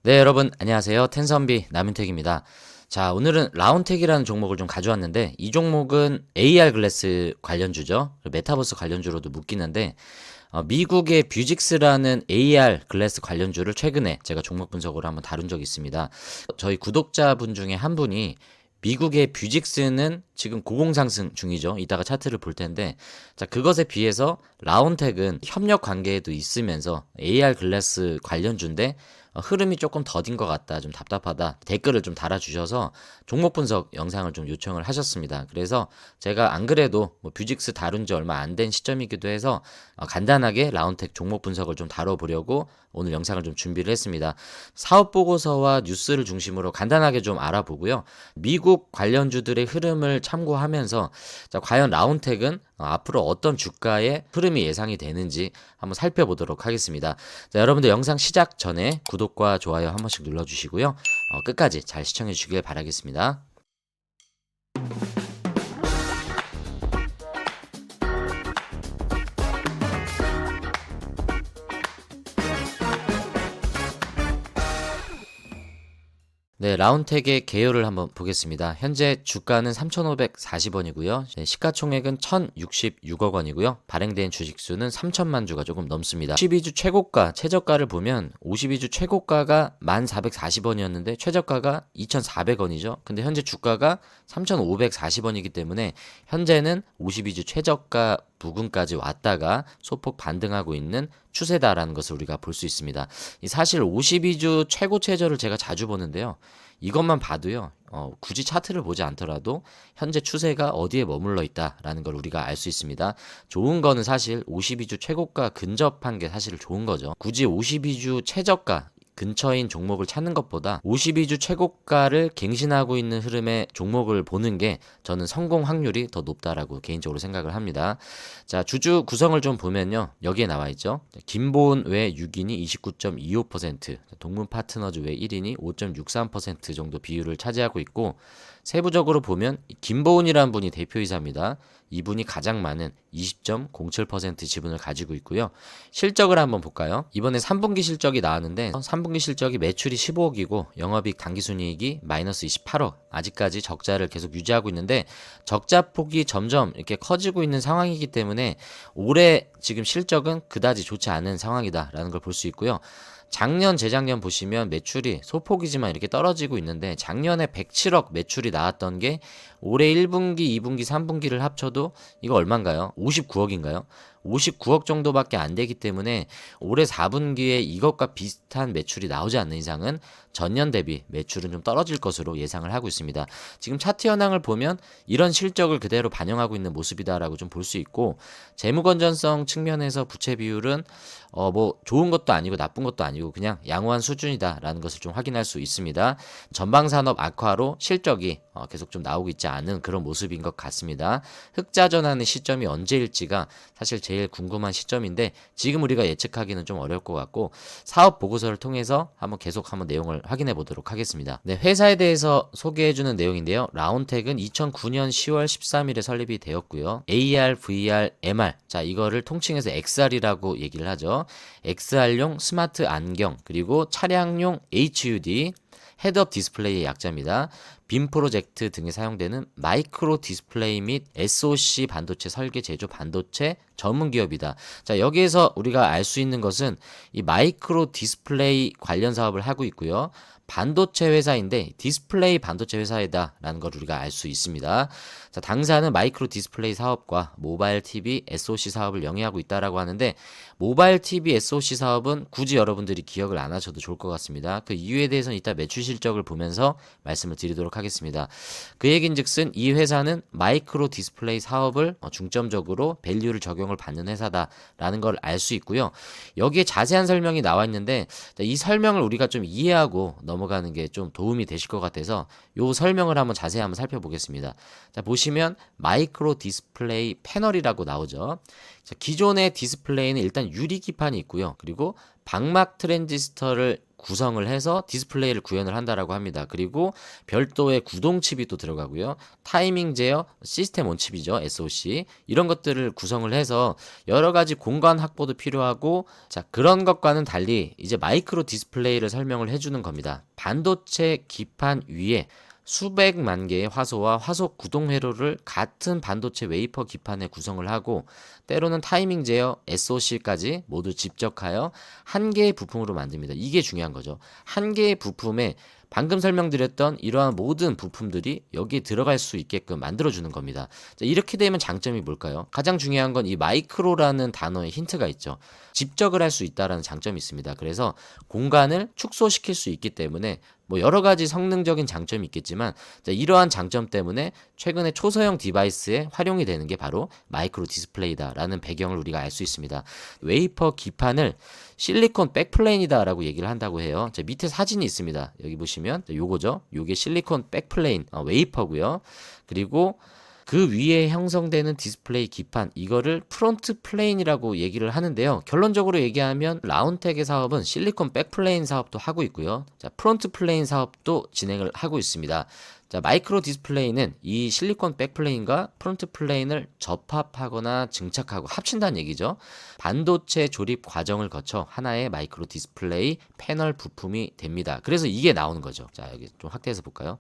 네, 여러분 안녕하세요. 텐선비 남윤택입니다. 자, 오늘은 라운텍이라는 종목을 좀 가져왔는데 이 종목은 AR 글래스 관련주죠. 메타버스 관련주로도 묶이는데 미국의 뷰직스라는 AR 글래스 관련주를 최근에 제가 종목 분석으로 한번 다룬 적이 있습니다. 저희 구독자분 중에 한 분이 미국의 뷰직스는 지금 고공상승 중이죠. 이따가 차트를 볼 텐데, 자, 그것에 비해서 라운텍은 협력 관계에도 있으면서 AR 글래스 관련주인데 흐름이 조금 더딘 것 같다, 좀 답답하다, 댓글을 좀 달아주셔서 종목 분석 영상을 좀 요청을 하셨습니다. 그래서 제가 안 그래도 뭐 뷰직스 다룬 지 얼마 안 된 시점이기도 해서 간단하게 라운텍 종목 분석을 좀 다뤄보려고 오늘 영상을 좀 준비를 했습니다. 사업 보고서와 뉴스를 중심으로 간단하게 좀 알아보고요. 미국 관련주들의 흐름을 참고하면서 자, 과연 라운텍은 앞으로 어떤 주가의 흐름이 예상이 되는지 한번 살펴보도록 하겠습니다. 자, 여러분들 영상 시작 전에 구독과 좋아요 한 번씩 눌러주시고요. 끝까지 잘 시청해 주시길 바라겠습니다. 네, 라운텍의 개요를 한번 보겠습니다. 현재 주가는 3,540원이고요. 시가총액은 1,066억 원이고요. 발행된 주식수는 3천만 주가 조금 넘습니다. 52주 최고가, 최저가를 보면 52주 최고가가 1,440원이었는데 최저가가 2,400원이죠. 근데 현재 주가가 3,540원이기 때문에 현재는 52주 최저가 부근까지 왔다가 소폭 반등하고 있는 추세다라는 것을 우리가 볼 수 있습니다. 사실 52주 최고 최저를 제가 자주 보는데요. 이것만 봐도요. 굳이 차트를 보지 않더라도 현재 추세가 어디에 머물러 있다라는 걸 우리가 알 수 있습니다. 좋은 거는 사실 52주 최고가 근접한 게 사실 좋은 거죠. 굳이 52주 최저가 근처인 종목을 찾는 것보다 52주 최고가를 갱신하고 있는 흐름의 종목을 보는 게 저는 성공 확률이 더 높다라고 개인적으로 생각을 합니다. 자, 주주 구성을 좀 보면요. 여기에 나와 있죠. 김보은 외 6인이 29.25%, 동문 파트너즈 외 1인이 5.63% 정도 비율을 차지하고 있고 세부적으로 보면 김보은이라는 분이 대표이사입니다. 이분이 가장 많은 20.07% 지분을 가지고 있고요. 실적을 한번 볼까요? 이번에 3분기 실적이 나왔는데 3분기 실적이 매출이 15억이고 영업이익 당기순이익이 마이너스 28억. 아직까지 적자를 계속 유지하고 있는데 적자 폭이 점점 이렇게 커지고 있는 상황이기 때문에 올해 지금 실적은 그다지 좋지 않은 상황이다라는 걸 볼 수 있고요. 작년, 재작년 보시면 매출이 소폭이지만 이렇게 떨어지고 있는데 작년에 107억 매출이 나왔던 게 올해 1분기, 2분기, 3분기를 합쳐도 이거 얼마인가요? 59억인가요? 59억 정도밖에 안 되기 때문에 올해 4분기에 이것과 비슷한 매출이 나오지 않는 이상은 전년 대비 매출은 좀 떨어질 것으로 예상을 하고 있습니다. 지금 차트 현황을 보면 이런 실적을 그대로 반영하고 있는 모습이다라고 좀 볼 수 있고 재무 건전성 측면에서 부채 비율은 뭐 좋은 것도 아니고 나쁜 것도 아니고 그냥 양호한 수준이다라는 것을 좀 확인할 수 있습니다. 전방 산업 악화로 실적이 계속 좀 나오고 있지 않은 그런 모습인 것 같습니다. 흑자 전환의 시점이 언제일지가 사실 제일 궁금한 시점인데 지금 우리가 예측하기는 좀 어려울 것 같고 사업 보고서를 통해서 계속 한번 내용을 확인해 보도록 하겠습니다. 네, 회사에 대해서 소개해 주는 내용인데요. 라운텍은 2009년 10월 13일에 설립이 되었고요. AR, VR, MR. 자, 이거를 통칭해서 XR이라고 얘기를 하죠. XR용 스마트 안경, 그리고 차량용 HUD, 헤드업 디스플레이의 약자입니다. 빔 프로젝트 등에 사용되는 마이크로 디스플레이 및 SoC 반도체 설계 제조 반도체 전문 기업이다. 자, 여기에서 우리가 알 수 있는 것은 이 마이크로 디스플레이 관련 사업을 하고 있고요. 반도체 회사인데 디스플레이 반도체 회사이다라는 걸 우리가 알 수 있습니다. 자, 당사는 마이크로 디스플레이 사업과 모바일 TV, SoC 사업을 영위하고 있다라고 하는데 모바일 TV, SoC 사업은 굳이 여러분들이 기억을 안 하셔도 좋을 것 같습니다. 그 이유에 대해서는 이따 매출 실적을 보면서 말씀을 드리도록 하겠습니다. 그 얘긴즉슨 이 회사는 마이크로 디스플레이 사업을 중점적으로 밸류를 적용을 받는 회사다라는 걸 알 수 있고요. 여기에 자세한 설명이 나와 있는데 이 설명을 우리가 좀 이해하고 넘어가는 게 좀 도움이 되실 것 같아서 이 설명을 자세히 한번 살펴보겠습니다. 자, 보시면 마이크로 디스플레이 패널이라고 나오죠. 자, 기존의 디스플레이는 일단 유리 기판이 있고요. 그리고 방막 트랜지스터를 구성을 해서 디스플레이를 구현을 한다라고 합니다. 그리고 별도의 구동 칩이 또 들어가고요. 타이밍 제어, 시스템 온 칩이죠. SoC. 이런 것들을 구성을 해서 여러 가지 공간 확보도 필요하고, 자, 그런 것과는 달리 이제 마이크로 디스플레이를 설명을 해주는 겁니다. 반도체 기판 위에 수백만 개의 화소와 화소 구동 회로를 같은 반도체 웨이퍼 기판에 구성을 하고, 때로는 타이밍 제어, SoC까지 모두 집적하여 한 개의 부품으로 만듭니다. 이게 중요한 거죠. 한 개의 부품에 방금 설명드렸던 이러한 모든 부품들이 여기에 들어갈 수 있게끔 만들어주는 겁니다. 자, 이렇게 되면 장점이 뭘까요? 가장 중요한 건 이 마이크로라는 단어에 힌트가 있죠. 집적을 할 수 있다는 장점이 있습니다. 그래서 공간을 축소시킬 수 있기 때문에 뭐 여러 가지 성능적인 장점이 있겠지만, 자, 이러한 장점 때문에 최근에 초소형 디바이스에 활용이 되는 게 바로 마이크로 디스플레이다라는 배경을 우리가 알 수 있습니다. 웨이퍼 기판을 실리콘 백플레인이다라고 얘기를 한다고 해요. 자, 밑에 사진이 있습니다. 여기 보시면 요거죠. 요게 실리콘 백플레인 웨이퍼고요. 그리고 그 위에 형성되는 디스플레이 기판, 이거를 프론트 플레인이라고 얘기를 하는데요. 결론적으로 얘기하면 라운텍의 사업은 실리콘 백플레인 사업도 하고 있고요. 자, 프론트 플레인 사업도 진행을 하고 있습니다. 자, 마이크로 디스플레이는 이 실리콘 백플레인과 프론트 플레인을 접합하거나 증착하고 합친다는 얘기죠. 반도체 조립 과정을 거쳐 하나의 마이크로 디스플레이 패널 부품이 됩니다. 그래서 이게 나오는 거죠. 자, 여기 좀 확대해서 볼까요?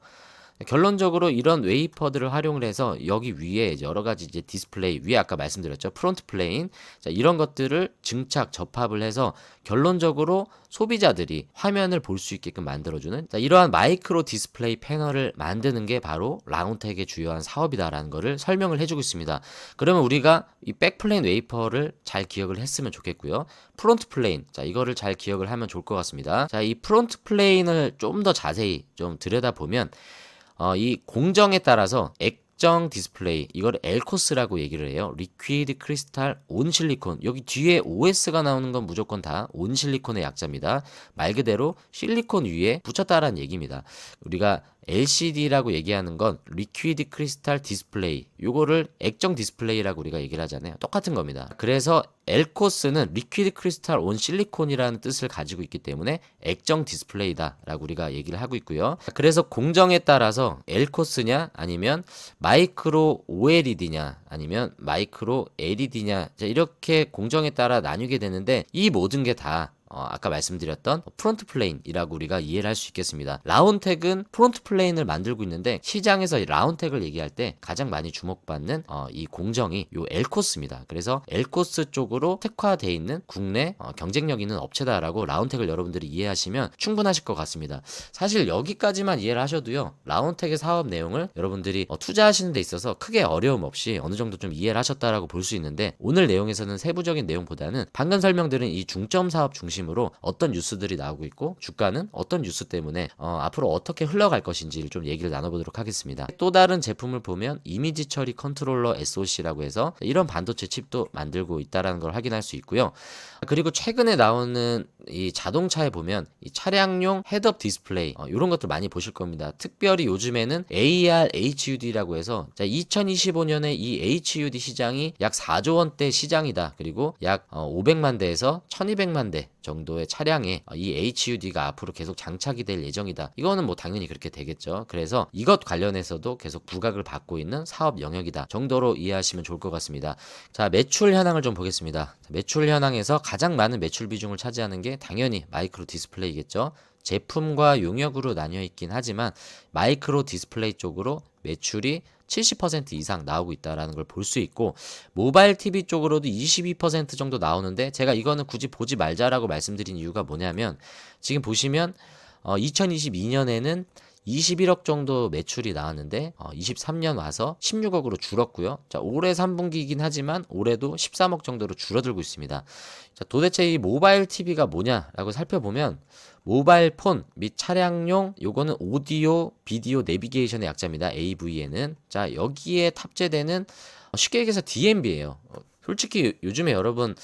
결론적으로 이런 웨이퍼들을 활용을 해서 여기 위에 여러 가지 이제 디스플레이, 위에 아까 말씀드렸죠. 프론트 플레인. 자, 이런 것들을 증착, 접합을 해서 결론적으로 소비자들이 화면을 볼 수 있게끔 만들어주는, 자, 이러한 마이크로 디스플레이 패널을 만드는 게 바로 라운텍의 주요한 사업이다라는 것을 설명을 해주고 있습니다. 그러면 우리가 이 백플레인 웨이퍼를 잘 기억을 했으면 좋겠고요. 프론트 플레인, 자, 이거를 잘 기억을 하면 좋을 것 같습니다. 자, 이 프론트 플레인을 좀 더 자세히 좀 들여다보면 이 공정에 따라서 액정 디스플레이, 이걸 엘코스라고 얘기를 해요. 리퀴드 크리스탈 온 실리콘. 여기 뒤에 OS가 나오는 건 무조건 다 온 실리콘의 약자입니다. 말 그대로 실리콘 위에 붙였다라는 얘기입니다. 우리가 LCD라고 얘기하는 건 리퀴드 크리스탈 디스플레이, 요거를 액정 디스플레이라고 우리가 얘기를 하잖아요. 똑같은 겁니다. 그래서 엘코스는 리퀴드 크리스탈 온 실리콘이라는 뜻을 가지고 있기 때문에 액정 디스플레이다 라고 우리가 얘기를 하고 있고요. 그래서 공정에 따라서 엘코스냐 아니면 마이크로 OLED냐 아니면 마이크로 LED냐, 이렇게 공정에 따라 나뉘게 되는데, 이 모든 게다 아까 말씀드렸던 프론트 플레인이라고 우리가 이해를 할 수 있겠습니다. 라운텍은 프론트 플레인을 만들고 있는데, 시장에서 라운텍을 얘기할 때 가장 많이 주목받는 이 공정이 요 엘코스입니다. 그래서 엘코스 쪽으로 특화되어 있는 국내 경쟁력 있는 업체다라고 라운텍을 여러분들이 이해하시면 충분하실 것 같습니다. 사실 여기까지만 이해를 하셔도요, 라운텍의 사업 내용을 여러분들이 투자하시는 데 있어서 크게 어려움 없이 어느 정도 좀 이해를 하셨다라고 볼 수 있는데, 오늘 내용에서는 세부적인 내용보다는 방금 설명드린 이 중점 사업 중심 으로 어떤 뉴스들이 나오고 있고, 주가는 어떤 뉴스 때문에 앞으로 어떻게 흘러갈 것인지를 좀 얘기를 나눠보도록 하겠습니다. 또 다른 제품을 보면 이미지 처리 컨트롤러 SoC라고 해서 이런 반도체 칩도 만들고 있다는 걸 확인할 수 있고요. 그리고 최근에 나오는 이 자동차에 보면 이 차량용 헤드업 디스플레이, 이런 것들 많이 보실 겁니다. 특별히 요즘에는 AR HUD라고 해서, 자, 2025년에 이 HUD 시장이 약 4조 원대 시장이다. 그리고 약 500만 대에서 1200만 대 정도의 차량에 이 HUD가 앞으로 계속 장착이 될 예정이다. 이거는 뭐 당연히 그렇게 되겠죠. 그래서 이것 관련해서도 계속 부각을 받고 있는 사업 영역이다 정도로 이해하시면 좋을 것 같습니다. 자, 매출 현황을 좀 보겠습니다. 매출 현황에서 가장 많은 매출 비중을 차지하는 게 당연히 마이크로 디스플레이겠죠. 제품과 용역으로 나뉘어 있긴 하지만 마이크로 디스플레이 쪽으로 매출이 70% 이상 나오고 있다는 걸 볼 수 있고, 모바일 TV 쪽으로도 22% 정도 나오는데, 제가 이거는 굳이 보지 말자라고 말씀드린 이유가 뭐냐면, 지금 보시면 2022년에는 21억 정도 매출이 나왔는데 23년 와서 16억으로 줄었고요. 자, 올해 3분기이긴 하지만 올해도 13억 정도로 줄어들고 있습니다. 자, 도대체 이 모바일 TV가 뭐냐라고 살펴보면, 모바일 폰 및 차량용, 요거는 오디오, 비디오 내비게이션의 약자입니다. AV에는. 자, 여기에 탑재되는 쉽게 얘기해서 DMB예요. 솔직히 요즘에 여러분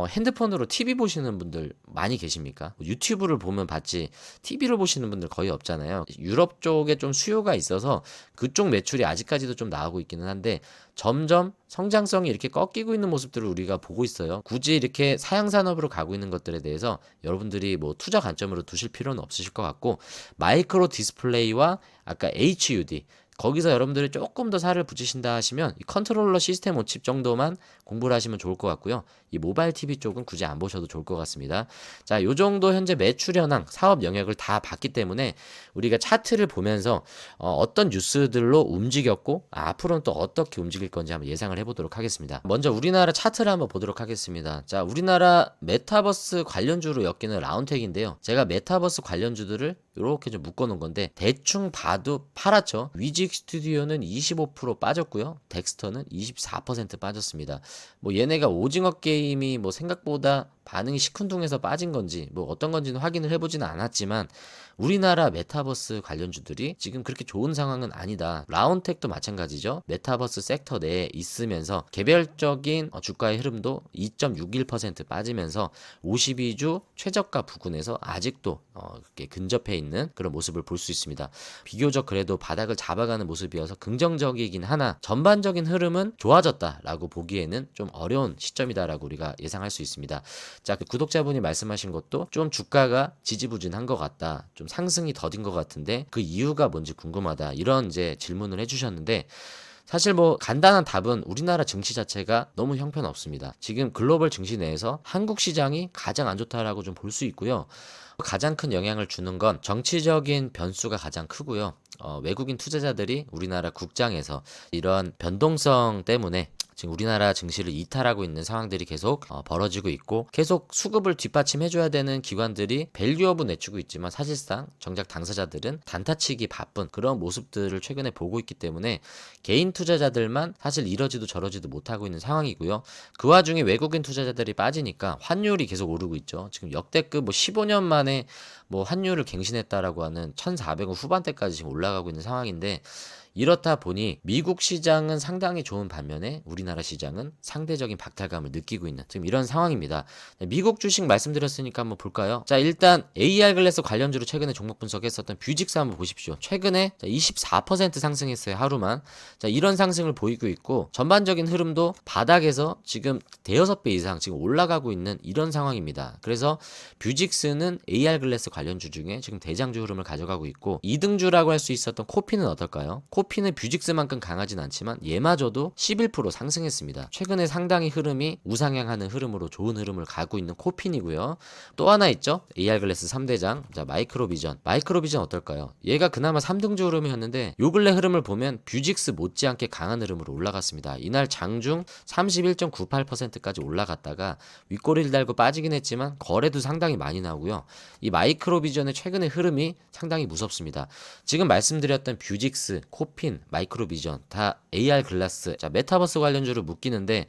핸드폰으로 TV 보시는 분들 많이 계십니까? 유튜브를 보면 봤지 TV를 보시는 분들 거의 없잖아요. 유럽 쪽에 좀 수요가 있어서 그쪽 매출이 아직까지도 좀 나오고 있기는 한데 점점 성장성이 이렇게 꺾이고 있는 모습들을 우리가 보고 있어요. 굳이 이렇게 사양산업으로 가고 있는 것들에 대해서 여러분들이 뭐 투자 관점으로 두실 필요는 없으실 것 같고, 마이크로 디스플레이와 아까 HUD 거기서 여러분들이 조금 더 살을 붙이신다 하시면 이 컨트롤러 시스템 온칩 정도만 공부를 하시면 좋을 것 같고요. 이 모바일 TV 쪽은 굳이 안 보셔도 좋을 것 같습니다. 자, 요 정도 현재 매출 현황, 사업 영역을 다 봤기 때문에 우리가 차트를 보면서 어떤 뉴스들로 움직였고 앞으로는 또 어떻게 움직일 건지 한번 예상을 해보도록 하겠습니다. 먼저 우리나라 차트를 한번 보도록 하겠습니다. 자, 우리나라 메타버스 관련주로 엮이는 라운텍인데요. 제가 메타버스 관련주들을 이렇게 좀 묶어놓은 건데 대충 봐도 팔았죠. 위직 스튜디오는 25% 빠졌고요. 덱스터는 24% 빠졌습니다. 뭐 얘네가 오징어 게임이 뭐 생각보다 반응이 시큰둥해서 빠진 건지 뭐 어떤 건지는 확인을 해보지는 않았지만 우리나라 메타버스 관련주들이 지금 그렇게 좋은 상황은 아니다. 라운텍도 마찬가지죠. 메타버스 섹터 내에 있으면서 개별적인 주가의 흐름도 2.61% 빠지면서 52주 최저가 부근에서 아직도 이렇게 근접해 있는 그런 모습을 볼 수 있습니다. 비교적 그래도 바닥을 잡아가는 모습이어서 긍정적이긴 하나 전반적인 흐름은 좋아졌다라고 보기에는 좀 어려운 시점이다라고 우리가 예상할 수 있습니다. 자, 그 구독자분이 말씀하신 것도 좀 주가가 지지부진한 것 같다. 좀 상승이 더딘 것 같은데 그 이유가 뭔지 궁금하다. 이런 이제 질문을 해주셨는데 사실 뭐 간단한 답은 우리나라 증시 자체가 너무 형편없습니다. 지금 글로벌 증시 내에서 한국 시장이 가장 안 좋다라고 좀 볼 수 있고요. 가장 큰 영향을 주는 건 정치적인 변수가 가장 크고요. 외국인 투자자들이 우리나라 국장에서 이런 변동성 때문에 지금 우리나라 증시를 이탈하고 있는 상황들이 계속 벌어지고 있고 계속 수급을 뒷받침해줘야 되는 기관들이 밸류업은 내주고 있지만 사실상 정작 당사자들은 단타치기 바쁜 그런 모습들을 최근에 보고 있기 때문에 개인 투자자들만 사실 이러지도 저러지도 못하고 있는 상황이고요. 그 와중에 외국인 투자자들이 빠지니까 환율이 계속 오르고 있죠. 지금 역대급 뭐 15년 만에 뭐 환율을 갱신했다라고 하는 1,400원 후반대까지 지금 올라가고 있는 상황인데 이렇다 보니 미국 시장은 상당히 좋은 반면에 우리나라 시장은 상대적인 박탈감을 느끼고 있는 지금 이런 상황입니다. 미국 주식 말씀드렸으니까 한번 볼까요? 자, 일단 AR 글래스 관련주로 최근에 종목 분석했었던 뷰직스 한번 보십시오. 최근에 24% 상승했어요. 하루만. 자, 이런 상승을 보이고 있고 전반적인 흐름도 바닥에서 지금 대여섯 배 이상 지금 올라가고 있는 이런 상황입니다. 그래서 뷰직스는 AR 글래스 관련주 중에 지금 대장주 흐름을 가져가고 있고 2등주라고 할 수 있었던 코피는 어떨까요? 코피는 뷰직스만큼 강하진 않지만 얘마저도 11% 상승했습니다. 최근에 상당히 흐름이 우상향하는 흐름으로 좋은 흐름을 가고 있는 코핀이고요. 또 하나 있죠. AR 글래스 3대장. 자, 마이크로비전. 마이크로비전 어떨까요? 얘가 그나마 3등주 흐름이었는데 요 근래 흐름을 보면 뷰직스 못지않게 강한 흐름으로 올라갔습니다. 이날 장중 31.98%까지 올라갔다가 윗꼬리를 달고 빠지긴 했지만 거래도 상당히 많이 나오고요. 이 마이크로비전의 최근의 흐름이 상당히 무섭습니다. 지금 말씀드렸던 뷰직스, 코핀, 마이크로비전 다 AR 글라스, 자, 메타버스 관련주로 묶이는데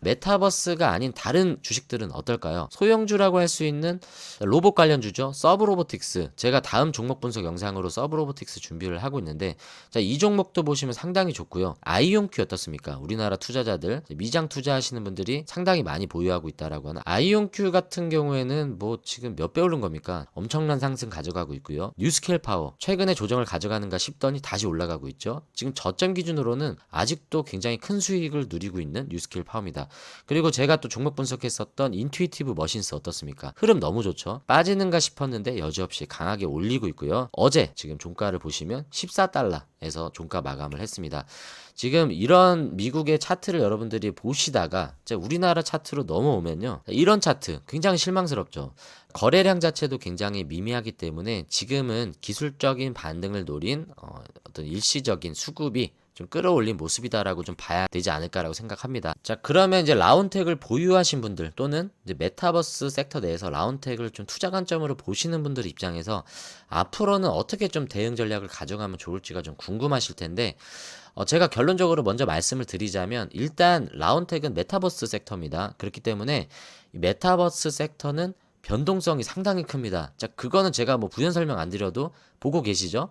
메타버스가 아닌 다른 주식들은 어떨까요? 소형주라고 할 수 있는 로봇 관련주죠. 서브로보틱스. 제가 다음 종목 분석 영상으로 서브로보틱스 준비를 하고 있는데 자, 이 종목도 보시면 상당히 좋고요. 아이온큐 어떻습니까? 우리나라 투자자들, 미장 투자하시는 분들이 상당히 많이 보유하고 있다라고 하는 아이온큐 같은 경우에는 뭐 지금 몇 배 오른 겁니까? 엄청난 상승 가져가고 있고요. 뉴스케일 파워. 최근에 조정을 가져가는가 싶더니 다시 올라가고 있죠. 지금 저점 기준으로는 아직도 굉장히 큰 수익을 누리고 있는 뉴스케일 파워입니다. 그리고 제가 또 종목 분석했었던 인투이티브 머신스 어떻습니까? 흐름 너무 좋죠. 빠지는가 싶었는데 여지없이 강하게 올리고 있고요. 어제 지금 종가를 보시면 14달러에서 종가 마감을 했습니다. 지금 이런 미국의 차트를 여러분들이 보시다가 우리나라 차트로 넘어오면요. 이런 차트 굉장히 실망스럽죠. 거래량 자체도 굉장히 미미하기 때문에 지금은 기술적인 반등을 노린 어떤 일시적인 수급이 좀 끌어올린 모습이다라고 좀 봐야 되지 않을까라고 생각합니다. 자, 그러면 이제 라운텍을 보유하신 분들 또는 이제 메타버스 섹터 내에서 라운텍을 좀 투자 관점으로 보시는 분들 입장에서 앞으로는 어떻게 좀 대응 전략을 가져가면 좋을지가 좀 궁금하실 텐데 제가 결론적으로 먼저 말씀을 드리자면 일단 라운텍은 메타버스 섹터입니다. 그렇기 때문에 이 메타버스 섹터는 변동성이 상당히 큽니다. 자, 그거는 제가 뭐 부연 설명 안 드려도 보고 계시죠?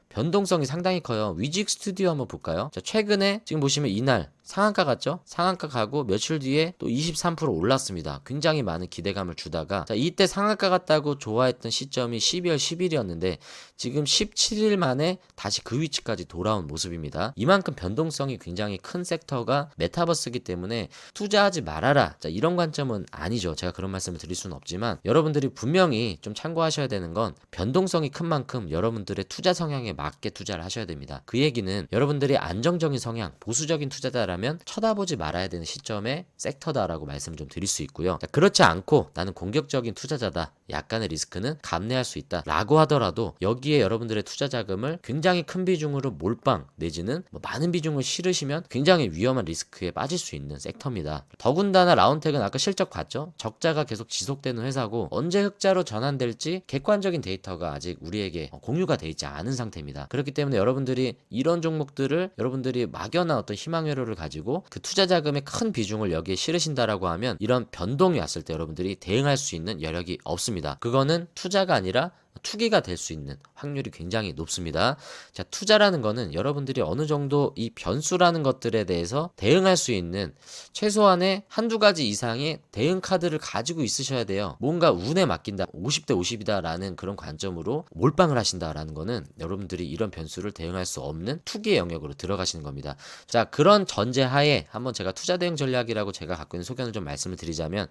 변동성이 상당히 커요. 위직 스튜디오 한번 볼까요? 자, 최근에 지금 보시면 이날 상한가 갔죠? 상한가 가고 며칠 뒤에 또 23% 올랐습니다. 굉장히 많은 기대감을 주다가 자, 이때 상한가 갔다고 좋아했던 시점이 12월 10일이었는데 지금 17일 만에 다시 그 위치까지 돌아온 모습입니다. 이만큼 변동성이 굉장히 큰 섹터가 메타버스이기 때문에 투자하지 말아라. 자, 이런 관점은 아니죠. 제가 그런 말씀을 드릴 수는 없지만 여러분들이 분명히 좀 참고하셔야 되는 건 변동성이 큰 만큼 여러분들의 투자 성향에 맞게 투자를 하셔야 됩니다. 그 얘기는 여러분들이 안정적인 성향, 보수적인 투자자라면 쳐다보지 말아야 되는 시점의 섹터다라고 말씀을 좀 드릴 수 있고요. 자, 그렇지 않고 나는 공격적인 투자자다. 약간의 리스크는 감내할 수 있다 라고 하더라도 여기에 여러분들의 투자 자금을 굉장히 큰 비중으로 몰빵 내지는 많은 비중을 실으시면 굉장히 위험한 리스크에 빠질 수 있는 섹터입니다. 더군다나 라운텍은 아까 실적 봤죠? 적자가 계속 지속되는 회사고 언제 흑자로 전환될지 객관적인 데이터가 아직 우리에게 공유가 되어 있지 않은 상태입니다. 그렇기 때문에 여러분들이 이런 종목들을 여러분들이 막연한 어떤 희망회로를 가지고 그 투자 자금의 큰 비중을 여기에 실으신다라고 하면 이런 변동이 왔을 때 여러분들이 대응할 수 있는 여력이 없습니다. 그거는 투자가 아니라 투기가 될 수 있는 확률이 굉장히 높습니다. 자, 투자라는 거는 여러분들이 어느 정도 이 변수라는 것들에 대해서 대응할 수 있는 최소한의 한두 가지 이상의 대응 카드를 가지고 있으셔야 돼요. 뭔가 운에 맡긴다, 50대 50이다 라는 그런 관점으로 몰빵을 하신다라는 거는 여러분들이 이런 변수를 대응할 수 없는 투기의 영역으로 들어가시는 겁니다. 자, 그런 전제하에 한번 제가 투자 대응 전략이라고 제가 갖고 있는 소견을 좀 말씀을 드리자면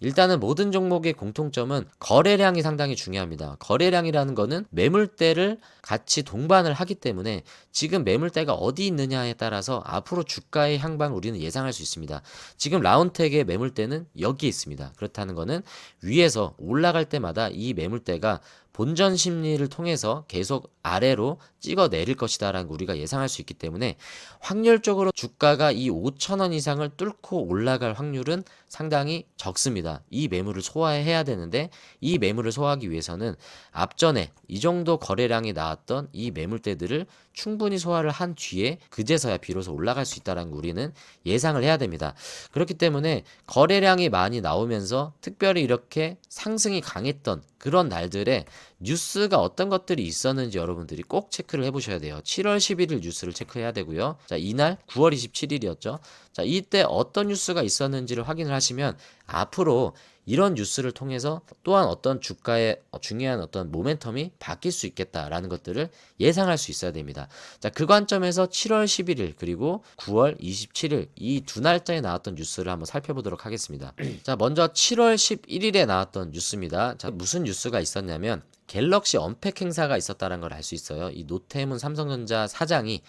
일단은 모든 종목의 공통점은 거래량이 상당히 중요합니다. 거래량이라는 거는 매물대를 같이 동반을 하기 때문에 지금 매물대가 어디 있느냐에 따라서 앞으로 주가의 향방을 우리는 예상할 수 있습니다. 지금 라운텍의 매물대는 여기에 있습니다. 그렇다는 거는 위에서 올라갈 때마다 이 매물대가 본전 심리를 통해서 계속 아래로 찍어 내릴 것이다 라는 우리가 예상할 수 있기 때문에 확률적으로 주가가 이 5,000원 이상을 뚫고 올라갈 확률은 상당히 적습니다. 이 매물을 소화해야 되는데 이 매물을 소화하기 위해서는 앞전에 이 정도 거래량이 나왔던 이 매물대들을 충분히 소화를 한 뒤에 그제서야 비로소 올라갈 수 있다는 우리는 예상을 해야 됩니다. 그렇기 때문에 거래량이 많이 나오면서 특별히 이렇게 상승이 강했던 그런 날들에 뉴스가 어떤 것들이 있었는지 여러분들이 꼭 체크를 해보셔야 돼요. 7월 11일 뉴스를 체크해야 되고요. 자, 이날 9월 27일이었죠. 자, 이때 어떤 뉴스가 있었는지를 확인을 하시면 앞으로 이런 뉴스를 통해서 또한 어떤 주가의 중요한 어떤 모멘텀이 바뀔 수 있겠다라는 것들을 예상할 수 있어야 됩니다. 자, 그 관점에서 7월 11일 그리고 9월 27일 이 두 날짜에 나왔던 뉴스를 한번 살펴보도록 하겠습니다. 자, 먼저 7월 11일에 나왔던 뉴스입니다. 자, 무슨 뉴스가 있었냐면 갤럭시 언팩 행사가 있었다는 걸 알 수 있어요. 이 노태문 삼성전자 사장이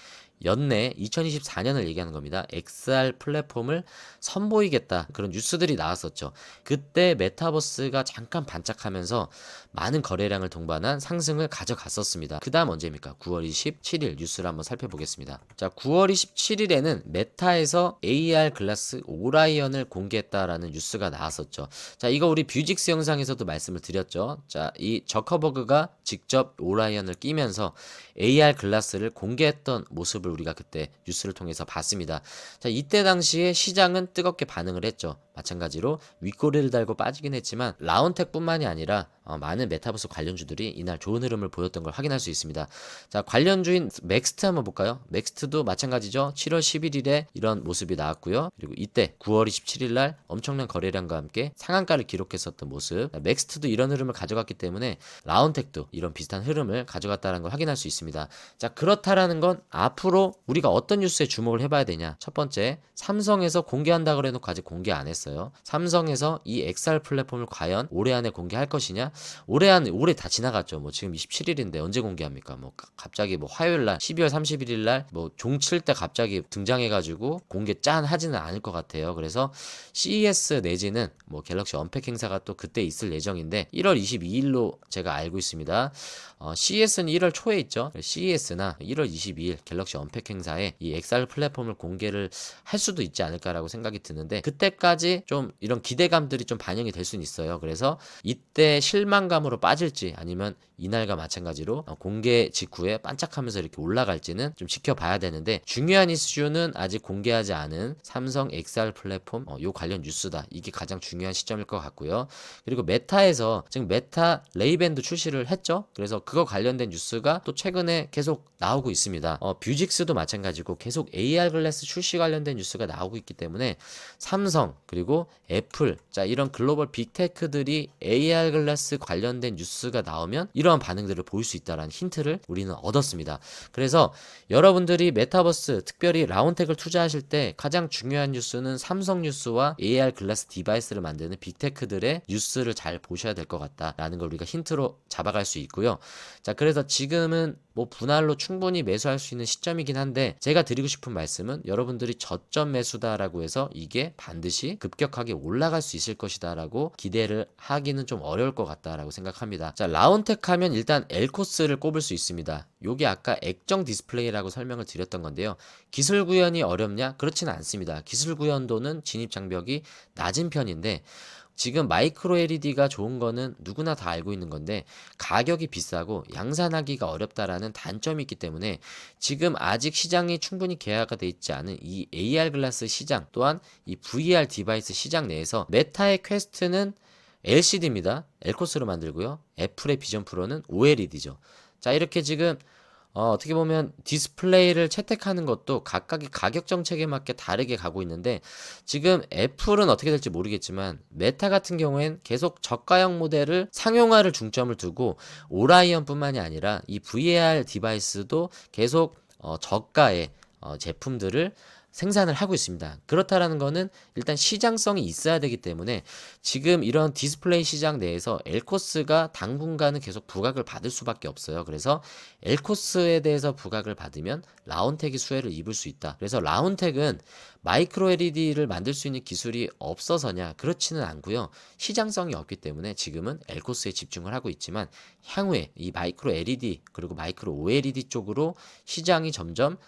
연내 2024년을 얘기하는 겁니다. XR 플랫폼을 선보이겠다 그런 뉴스들이 나왔었죠. 그때 메타버스가 잠깐 반짝하면서 많은 거래량을 동반한 상승을 가져갔었습니다. 그 다음 언제입니까? 9월 27일 뉴스를 한번 살펴보겠습니다. 자, 9월 27일에는 메타에서 AR 글라스 오라이언을 공개했다라는 뉴스가 나왔었죠. 자, 이거 우리 뷰직스 영상에서도 말씀을 드렸죠. 자, 이 저커버그가 직접 오라이언을 끼면서 AR 글라스를 공개했던 모습을 우리가 그때 뉴스를 통해서 봤습니다. 자, 이때 당시에 시장은 뜨겁게 반응을 했죠. 마찬가지로 윗꼬리를 달고 빠지긴 했지만 라운텍뿐만이 아니라 많은 메타버스 관련주들이 이날 좋은 흐름을 보였던 걸 확인할 수 있습니다. 자, 관련주인 맥스트 한번 볼까요? 맥스트도 마찬가지죠. 7월 11일에 이런 모습이 나왔고요. 그리고 이때 9월 27일 날 엄청난 거래량과 함께 상한가를 기록했었던 모습. 자, 맥스트도 이런 흐름을 가져갔기 때문에 라운텍도 이런 비슷한 흐름을 가져갔다는 걸 확인할 수 있습니다. 자, 그렇다라는 건 앞으로 우리가 어떤 뉴스에 주목을 해봐야 되냐? 첫 번째, 삼성에서 공개한다 그래놓고 아직 공개 안 했어요. 삼성에서 이 XR 플랫폼을 과연 올해 안에 공개할 것이냐? 올해 다 지나갔죠. 뭐 지금 27일인데 언제 공개합니까? 뭐 갑자기 뭐 화요일 날 12월 31일 날 뭐 종 칠 때 갑자기 등장해가지고 공개 짠 하지는 않을 것 같아요. 그래서 CES 내지는 뭐 갤럭시 언팩 행사가 또 그때 있을 예정인데 1월 22일로 제가 알고 있습니다. CES는 1월 초에 있죠. CES나 1월 22일 갤럭시 언팩 행사에 이 XR 플랫폼을 공개를 할 수도 있지 않을까라고 생각이 드는데 그때까지 이때 좀 이런 기대감들이 좀 반영이 될 수는 있어요. 그래서 이때 실망감으로 빠질지 아니면 이날과 마찬가지로 공개 직후에 반짝하면서 이렇게 올라갈지는 좀 지켜봐야 되는데, 중요한 이슈는 아직 공개하지 않은 삼성 XR 플랫폼 요 관련 뉴스다. 이게 가장 중요한 시점일 것 같고요. 그리고 메타에서 지금 메타 레이밴드 출시를 했죠. 그래서 그거 관련된 뉴스가 또 최근에 계속 나오고 있습니다. 뷰직스도 마찬가지고 계속 AR 글래스 출시 관련된 뉴스가 나오고 있기 때문에 삼성 그리고 애플, 자 이런 글로벌 빅테크들이 AR 글래스 관련된 뉴스가 나오면 이러한 반응들을 보일 수 있다는 힌트를 우리는 얻었습니다. 그래서 여러분들이 메타버스 특별히 라운텍을 투자하실 때 가장 중요한 뉴스는 삼성 뉴스와 AR 글라스 디바이스를 만드는 빅테크들의 뉴스를 잘 보셔야 될 것 같다라는 걸 우리가 힌트로 잡아갈 수 있고요. 자, 그래서 지금은 뭐 분할로 충분히 매수할 수 있는 시점이긴 한데, 제가 드리고 싶은 말씀은 여러분들이 저점 매수다라고 해서 이게 반드시 급격하게 올라갈 수 있을 것이다 라고 기대를 하기는 좀 어려울 것 같다라고 생각합니다. 자, 라운텍 하면 일단 엘코스를 꼽을 수 있습니다. 요게 아까 액정 디스플레이라고 설명을 드렸던 건데요. 기술 구현이 어렵냐? 그렇지는 않습니다. 기술 구현도는 진입 장벽이 낮은 편인데, 지금 마이크로 LED가 좋은 거는 누구나 다 알고 있는 건데 가격이 비싸고 양산하기가 어렵다라는 단점이 있기 때문에 지금 아직 시장이 충분히 개화가 돼 있지 않은 이 AR 글라스 시장, 또한 이 VR 디바이스 시장 내에서 메타의 퀘스트는 LCD입니다. 엘코스로 만들고요. 애플의 비전 프로는 OLED죠. 자, 이렇게 지금 어떻게 보면 디스플레이를 채택하는 것도 각각의 가격 정책에 맞게 다르게 가고 있는데, 지금 애플은 어떻게 될지 모르겠지만 메타 같은 경우엔 계속 저가형 모델을 상용화를 중점을 두고 오라이언뿐만이 아니라 이 VR 디바이스도 계속 저가의 제품들을 생산을 하고 있습니다. 그렇다라는 거는 일단 시장성이 있어야 되기 때문에 지금 이런 디스플레이 시장 내에서 엘코스가 당분간은 계속 부각을 받을 수밖에 없어요. 그래서 엘코스에 대해서 부각을 받으면 라운텍이 수혜를 입을 수 있다. 그래서 라운텍은 마이크로 LED를 만들 수 있는 기술이 없어서냐? 그렇지는 않고요. 시장성이 없기 때문에 지금은 엘코스에 집중을 하고 있지만 향후에 이 마이크로 LED 그리고 마이크로 OLED 쪽으로 시장이 점점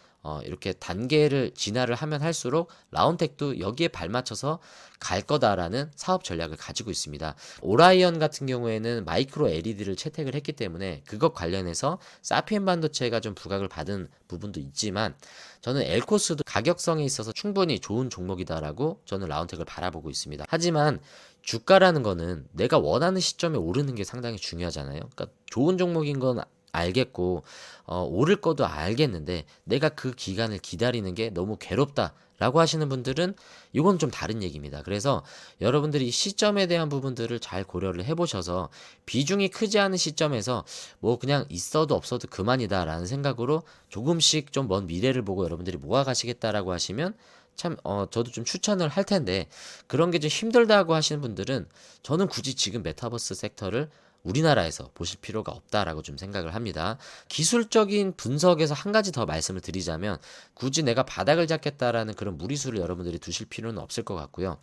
이렇게 단계를 진화를 하면 할수록 라운텍도 여기에 발맞춰서 갈 거다라는 사업 전략을 가지고 있습니다. 오라이언 같은 경우에는 마이크로 LED를 채택을 했기 때문에 그것 관련해서 사피엔 반도체가 좀 부각을 받은 부분도 있지만, 저는 엘코스도 가격성에 있어서 충분히 좋은 종목이다라고 저는 라운텍을 바라보고 있습니다. 하지만 주가라는 거는 내가 원하는 시점에 오르는 게 상당히 중요하잖아요. 그러니까 좋은 종목인 건 알겠고 오를 거도 알겠는데 내가 그 기간을 기다리는 게 너무 괴롭다 라고 하시는 분들은 이건 좀 다른 얘기입니다. 그래서 여러분들이 시점에 대한 부분들을 잘 고려를 해보셔서 비중이 크지 않은 시점에서 뭐 그냥 있어도 없어도 그만이다 라는 생각으로 조금씩 좀 먼 미래를 보고 여러분들이 모아가시겠다라고 하시면 참 저도 좀 추천을 할 텐데, 그런 게 좀 힘들다고 하시는 분들은 저는 굳이 지금 메타버스 섹터를 우리나라에서 보실 필요가 없다라고 좀 생각을 합니다. 기술적인 분석에서 한 가지 더 말씀을 드리자면, 굳이 내가 바닥을 잡겠다라는 그런 무리수를 여러분들이 두실 필요는 없을 것 같고요.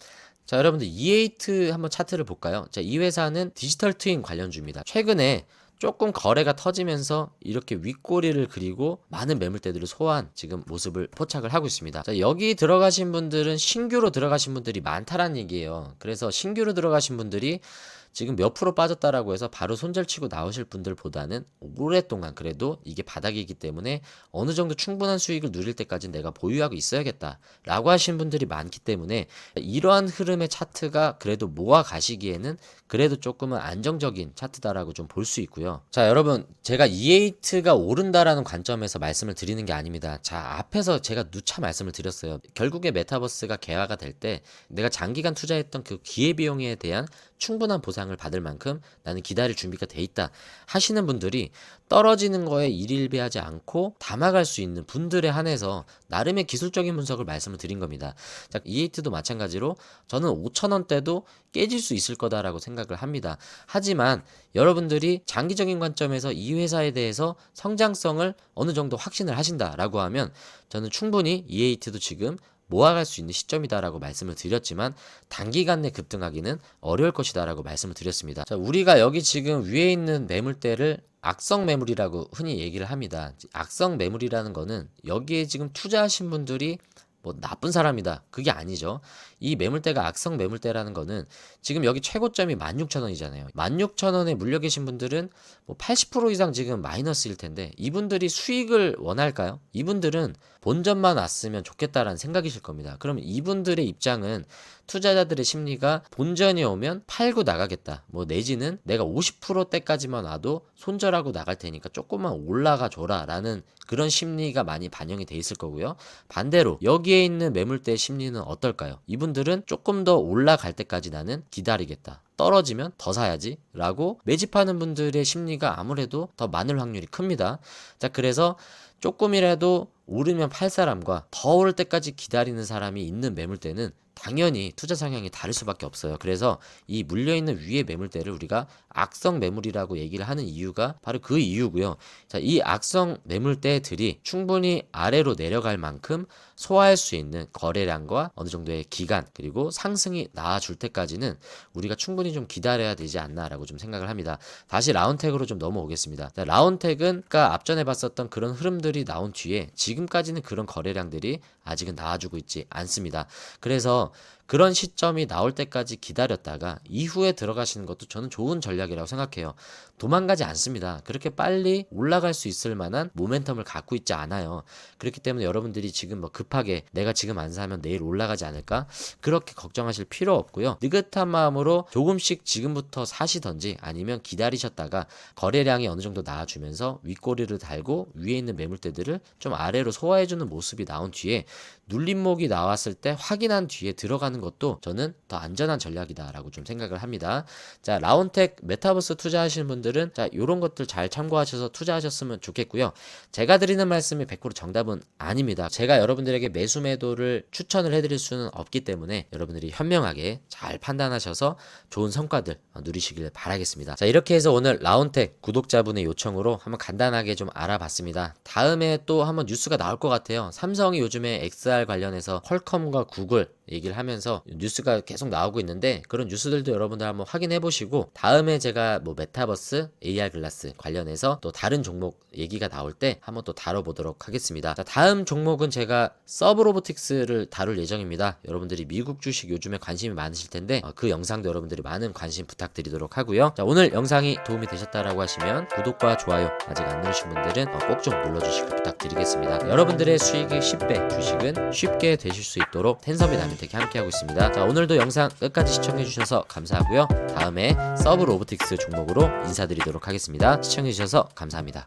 자, 여러분들 E8 한번 차트를 볼까요? 자, 이 회사는 디지털 트윈 관련주입니다. 최근에 조금 거래가 터지면서 이렇게 윗꼬리를 그리고 많은 매물대들을 소화한 지금 모습을 포착을 하고 있습니다. 자, 여기 들어가신 분들은 신규로 들어가신 분들이 많다라는 얘기예요. 그래서 신규로 들어가신 분들이 지금 몇 프로 빠졌다라고 해서 바로 손절치고 나오실 분들보다는 오랫동안 그래도 이게 바닥이기 때문에 어느 정도 충분한 수익을 누릴 때까지 내가 보유하고 있어야겠다라고 하시는 분들이 많기 때문에 이러한 흐름의 차트가 그래도 모아 가시기에는 그래도 조금은 안정적인 차트다라고 좀 볼 수 있고요. 자, 여러분, 제가 E8가 오른다라는 관점에서 말씀을 드리는 게 아닙니다. 자, 앞에서 제가 누차 말씀을 드렸어요. 결국에 메타버스가 개화가 될 때 내가 장기간 투자했던 그 기회비용에 대한 충분한 보상을 받을 만큼 나는 기다릴 준비가 돼 있다 하시는 분들이 떨어지는 거에 일일비하지 않고 담아갈 수 있는 분들에 한해서 나름의 기술적인 분석을 말씀을 드린 겁니다. 자, E8도 마찬가지로 저는 5,000원대도 깨질 수 있을 거다라고 생각을 합니다. 하지만 여러분들이 장기적인 관점에서 이 회사에 대해서 성장성을 어느 정도 확신을 하신다라고 하면 저는 충분히 E8도 지금 모아갈 수 있는 시점이다라고 말씀을 드렸지만 단기간 내 급등하기는 어려울 것이다라고 말씀을 드렸습니다. 자, 우리가 여기 지금 위에 있는 매물대를 악성 매물이라고 흔히 얘기를 합니다. 악성 매물이라는 거는 여기에 지금 투자하신 분들이 뭐 나쁜 사람이다, 그게 아니죠. 이 매물대가 악성 매물대라는 거는 지금 여기 최고점이 16,000원이잖아요. 16,000원에 물려 계신 분들은 뭐 80% 이상 지금 마이너스일 텐데 이분들이 수익을 원할까요? 이분들은 본전만 왔으면 좋겠다라는 생각이실 겁니다. 그럼 이분들의 입장은 투자자들의 심리가 본전이 오면 팔고 나가겠다, 뭐 내지는 내가 50%대까지만 와도 손절하고 나갈 테니까 조금만 올라가 줘라 라는 그런 심리가 많이 반영이 돼 있을 거고요. 반대로 여기에 있는 매물대의 심리는 어떨까요? 이분들은 조금 더 올라갈 때까지 나는 기다리겠다, 떨어지면 더 사야지 라고 매집하는 분들의 심리가 아무래도 더 많을 확률이 큽니다. 자, 그래서 조금이라도 오르면 팔 사람과 더 오를 때까지 기다리는 사람이 있는 매물대는 당연히 투자 성향이 다를 수밖에 없어요. 그래서 이 물려있는 위의 매물대를 우리가 악성 매물이라고 얘기를 하는 이유가 바로 그 이유고요. 자, 이 악성 매물대들이 충분히 아래로 내려갈 만큼 소화할 수 있는 거래량과 어느 정도의 기간, 그리고 상승이 나와줄 때까지는 우리가 충분히 좀 기다려야 되지 않나라고 좀 생각을 합니다. 다시 라운텍으로 좀 넘어오겠습니다. 자, 라운텍은 아까 앞전에 봤었던 그런 흐름들이 나온 뒤에 지금까지는 그런 거래량들이 아직은 나와주고 있지 않습니다. 그래서 그런 시점이 나올 때까지 기다렸다가 이후에 들어가시는 것도 저는 좋은 전략이라고 생각해요. 도망가지 않습니다. 그렇게 빨리 올라갈 수 있을 만한 모멘텀을 갖고 있지 않아요. 그렇기 때문에 여러분들이 지금 뭐 급하게 내가 지금 안 사면 내일 올라가지 않을까? 그렇게 걱정하실 필요 없고요. 느긋한 마음으로 조금씩 지금부터 사시던지 아니면 기다리셨다가 거래량이 어느 정도 나와주면서 윗꼬리를 달고 위에 있는 매물대들을 좀 아래로 소화해주는 모습이 나온 뒤에 눌림목이 나왔을 때 확인한 뒤에 들어가는 것도 저는 더 안전한 전략이다라고 좀 생각을 합니다. 자, 라운텍 메타버스 투자하시는 분들은 자, 요런 것들 잘 참고하셔서 투자하셨으면 좋겠고요. 제가 드리는 말씀이 100% 정답은 아닙니다. 제가 여러분들에게 매수 매도를 추천을 해드릴 수는 없기 때문에 여러분들이 현명하게 잘 판단하셔서 좋은 성과들 누리시길 바라겠습니다. 자, 이렇게 해서 오늘 라운텍 구독자분의 요청으로 한번 간단하게 좀 알아봤습니다. 다음에 또 한번 뉴스가 나올 것 같아요. 삼성이 요즘에 XR 관련해서 퀄컴과 구글 얘기를 하면서 뉴스가 계속 나오고 있는데 그런 뉴스들도 여러분들 한번 확인해 보시고 다음에 제가 뭐 메타버스, AR 글라스 관련해서 또 다른 종목 얘기가 나올 때 한번 또 다뤄보도록 하겠습니다. 자, 다음 종목은 제가 서브로보틱스를 다룰 예정입니다. 여러분들이 미국 주식 요즘에 관심이 많으실 텐데 그 영상도 여러분들이 많은 관심 부탁드리도록 하고요. 자, 오늘 영상이 도움이 되셨다라고 하시면 구독과 좋아요 아직 안 누르신 분들은 꼭 좀 눌러주시기 부탁드리겠습니다. 여러분들의 수익의 10배 주식은 쉽게 되실 수 있도록 텐섬이 나눔텍이 함께하고 있습니다. 자, 오늘도 영상 끝까지 시청해주셔서 감사하고요. 다음에 서브로보틱스 종목으로 인사드리도록 하겠습니다. 시청해주셔서 감사합니다.